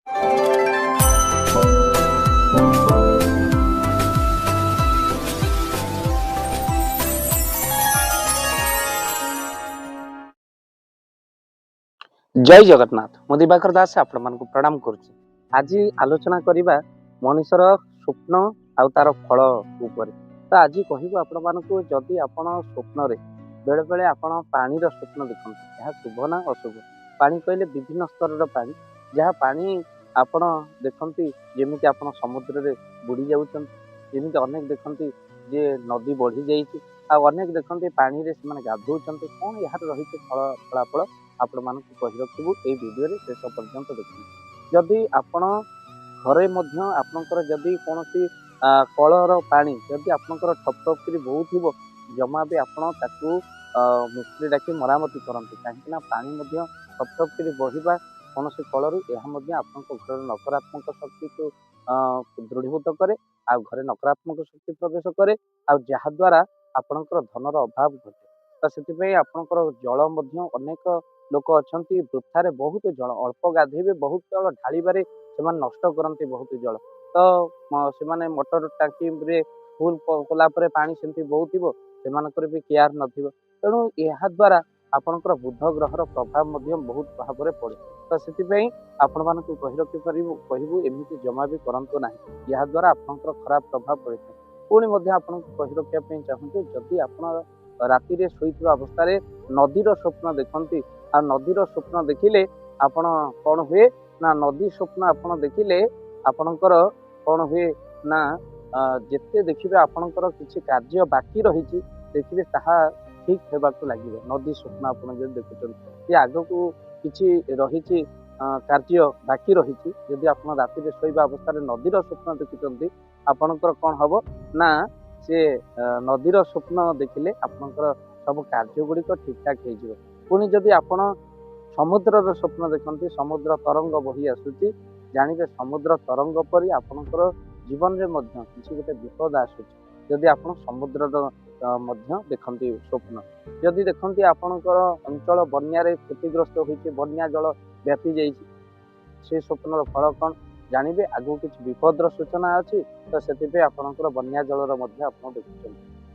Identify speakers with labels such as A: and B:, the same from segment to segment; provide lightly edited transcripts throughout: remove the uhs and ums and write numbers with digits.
A: जय जगन्नाथ मु दिवाकर दास आपण मानक प्रणाम करुच्ची। आज आलोचना करवा मनीषर स्वप्न आउ तार फल उपर। तो आज कहबू आपण मानक जदि आपण स्वप्न बेले बेले आपण पानीर स्वप्न देखते यह शुभ ना अशुभ। पानी कहले विभिन्न स्तर पानी जहाँ पानी आपण देखती जमी आप समुद्र में बुड़ी जाऊँगी अनेक देखती जे नदी बढ़ी जानेक देखते पानी से गाधौं कौन यार रही फलाफल आपण मानक कही रखू ये वीडियो शेष पर्यंत देखिए। जदि आपण घरे आपणकर जदि कौन कलर पानी जदि आपणकर ठप ठप कर बहुत थी जमा भी आपण मिस्त्री डाकी मरामती करते कहीं पानी ठप ठप कर बढ़ा कौन कलर यह घर नकारात्मक शक्ति को दृढ़ीभूत करे आ घरे नकारात्मक शक्ति प्रवेश करे आ जहाद्वारा आपणकर धनर अभाव घटे। तो से आपणकर जल अनेक लोक अच्छा वृथारे बहुत जल अल्प गाधेबे बहुत जल ढालिबारे से नष्ट करते बहुत जल। तो से मोटर टांकी फुल कलापर पानी सेमती बहुत थी भी केयर नथिबो तेणु यह द्वारा आपणकर बुध ग्रहर प्रभाव बहुत भाव में पड़े। तो से आपण मानक कही रखी कहबू एमती जमा भी करंतु नहीं यह द्वारा आपणकर खराब प्रभाव पड़े। पुणी आपन कही रखापी चाहूँ जदि आप राति शोईଥିବା अवस्था नदीर स्वप्न देखती आ नदीर स्वप्न देखिले आपण कौन हुए ना नदी स्वप्न आपण देखिले आपणकर कौन हुए ना जिते देखिए आपणकर किसी कार्य बाकी रही देखिए ताहा ठीक होगाक लगे। नदी स्वप्न आप देखुं आग को किसी रही कार्य बाकी रही जदि आप राति शोवा अवस्था नदीर स्वप्न देखुं आपणकर कौन हम ना से नदीर स्वप्न देखिले आपणकर सब कार्य गुड़िक ठीक ठाक हो। पुणी जदि आपण समुद्र स्वप्न देखते समुद्र तरंग बही आसूची जानवे समुद्र तरंग परी आपणकर जीवन में किसी गोटे विपद आसूची जदि आप समुद्र देखते स्वप्न जदि देखते आपणकर अंचल बन्यारे क्षतिग्रस्त होती बन्या जल व्यापी जाइए स्वप्नर फल कौन जानवे आगू किसी विपदर सूचना अच्छी। तो से आपणकर बन्या जलर देखुं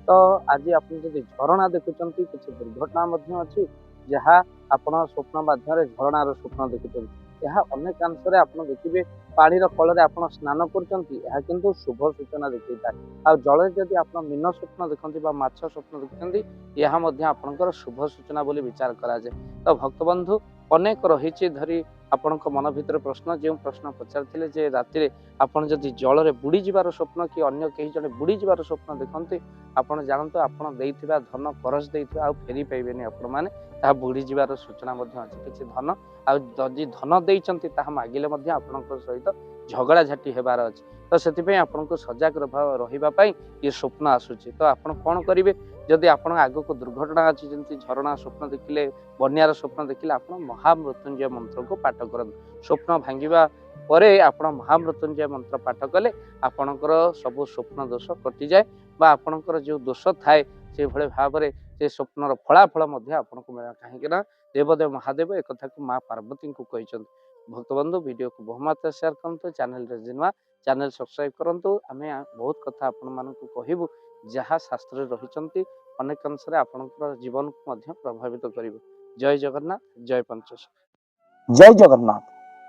A: तो आज आप झरणा देखुं किसी दुर्घटना अच्छी जहाँ आपण स्वप्न माध्यम झरणार स्वप्न देखुं यह अनेक अंश आप देखिए पानी कल आप स्नान कर शुभ सूचना देखा आ जल जदि आप मीन स्वप्न देखते माछ स्वप्न देखते यह आपणकर शुभ सूचना बोली विचार कराए। तो भक्तबंधु अनेक रही धरी आपण मन भर प्रश्न जो प्रश्न पचार जे राति आपड़ जदि जल में बुड़ी जबार स्वप्न कि अन्य कहीं जड़े बुड़ी जबार स्वप्न देखते आपड़ जानते आपड़ धन करज आ फेरी पाइबे आपण मैंने बुड़ी जबार सूचना अच्छी किसी धन आदि धन देते मागिले आपण सहित झगड़ा झाटी होबार अच्छे। तो से आपको सजग रही ये स्वप्न आसूची। तो आप कौन करेंगे जदि आप आग को दुर्घटना अच्छी जमी झरणा स्वप्न देखिले बन्यार स्वप्न देखिले आप महामृत्युंजय मंत्र को पाठ करूँ स्वप्न भांगा पर आप महामृत्युंजय मंत्र पाठ कले आपणकर सब स्वप्न दोष कटि जाए आपणकर जो दोष थाए से भले भाव में से स्वप्नर फलाफल आपको मिले कहीं देवदेव महादेव एक कथा को माँ पार्वती को कहते। भक्तबंधु वीडियो को बहुमात्रा शेयर करूँ चैनल जिनवा चैनल सब्सक्राइब करूँ आम बहुत कथा आपण मानक कहबू जहाँ शास्त्र रही अनेक अंश आपणकर जीवन को प्रभावित कर। जय जगन्नाथ जय पंचशील।
B: जय जगन्नाथ।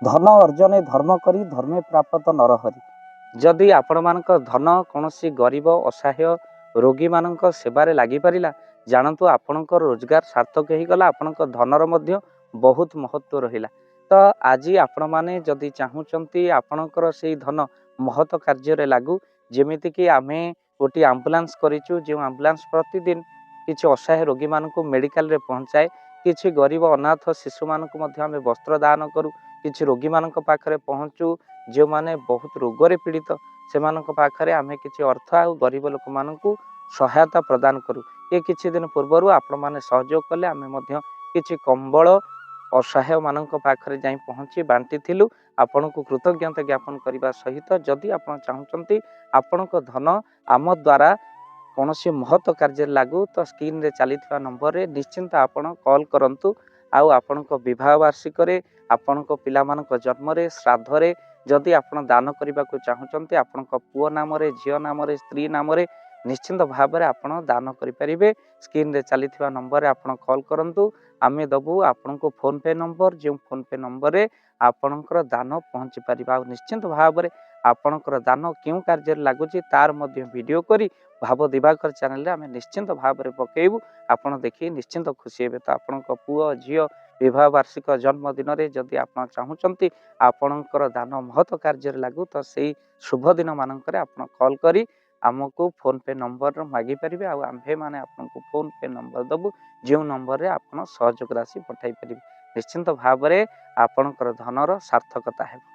B: धन अर्जने धर्म करी धर्मे प्राप्त नरहरि।
A: जदि आपण मानक धन कौन गरीब असहाय रोगी मानक सेवारे लगी पारिला जानतु आपणकर रोजगार सार्थक हो गला आपणकर धनर मध्य बहुत महत्व रहिला। तो आज आपण माने जदि चाहूचंती आपणकर से धन महत कार्य लागू जेमिति कि आमे गोटे आम्बुलांस करिचु जो आम्बुलांस प्रतिदिन किसी असहाय रोगी मानक मेडिकल रे पहुँचाए किसी गरीब अनाथ शिशु मानक मध्य आमे वस्त्र दान करूँ किसी रोगी मानक पाखरे पहुँचू जो माने बहुत रोगरे पीड़ित से पाखरे आमे किसी अर्थ आ गरीब लोक मानकू सहायता प्रदान करूँ। ये किछि दिन पूर्व आपण माने सहयोग कले आमे मध्य किछि कंबल असहाय मानक पाखरे जाई पहुँची बांटी थिलु आपण को कृतज्ञता ज्ञापन करने सहित जदि आप चाहूँगी आपण धन आम द्वारा कौन महत्व कार्य लागू तो स्क्रीन रे चली नंबर रे निश्चिंत आपण कॉल करंतु ଆଉ ଆପଣଙ୍କ ବିବାହ ବାର୍ଷିକରେ, ଆପଣଙ୍କ ପିଲାମାନଙ୍କ ଜନ୍ମରେ, ଶ୍ରାଦ୍ଧରେ ଯଦି ଆପଣ ଦାନ କରିବାକୁ ଚାହୁଁଛନ୍ତି, ଆପଣଙ୍କ ପୁଅ ନାମରେ, ଝିଅ ନାମରେ, ସ୍ତ୍ରୀ ନାମରେ ନିଶ୍ଚିନ୍ତ ଭାବରେ ଆପଣ ଦାନ କରିପାରିବେ। ସ୍କ୍ରିନରେ ଚାଲିଥିବା ନମ୍ବରରେ ଆପଣ କଲ୍ କରନ୍ତୁ, ଆମେ ଦେବୁ ଆପଣଙ୍କୁ ଫୋନ୍ପେ ନମ୍ବର, ଯେଉଁ ଫୋନ୍ପେ ନମ୍ବରରେ ଆପଣଙ୍କର ଦାନ ପହଞ୍ଚି ପାରିବ। ଆଉ ନିଶ୍ଚିନ୍ତ ଭାବରେ ଆପଣଙ୍କର ଦାନ କେଉଁ କାର୍ଯ୍ୟରେ ଲାଗୁଛି ତାର ମଧ୍ୟ ଭିଡ଼ିଓ କରି ଭାବ ଦିବାକର ଚ୍ୟାନେଲରେ ଆମେ ନିଶ୍ଚିନ୍ତ ଭାବରେ ପକାଇବୁ। ଆପଣ ଦେଖି ନିଶ୍ଚିନ୍ତ ଖୁସି ହେବେ। ତ ଆପଣଙ୍କ ପୁଅ ଝିଅ ବିବାହ ବାର୍ଷିକ ଜନ୍ମଦିନରେ ଯଦି ଆପଣ ଚାହୁଁଛନ୍ତି ଆପଣଙ୍କର ଦାନ ମହତ କାର୍ଯ୍ୟରେ ଲାଗୁ, ତ ସେଇ ଶୁଭ ଦିନ ମାନଙ୍କରେ ଆପଣ କଲ୍ କରି ଆମକୁ ଫୋନ୍ପେ ନମ୍ବର ମାଗିପାରିବେ। ଆଉ ଆମ୍ଭେମାନେ ଆପଣଙ୍କୁ ଫୋନ୍ପେ ନମ୍ବର ଦେବୁ, ଯେଉଁ ନମ୍ବରରେ ଆପଣ ସହଯୋଗ ରାଶି ପଠାଇ ପାରିବେ। ନିଶ୍ଚିନ୍ତ ଭାବରେ ଆପଣଙ୍କର ଧନର ସାର୍ଥକତା ହେବ।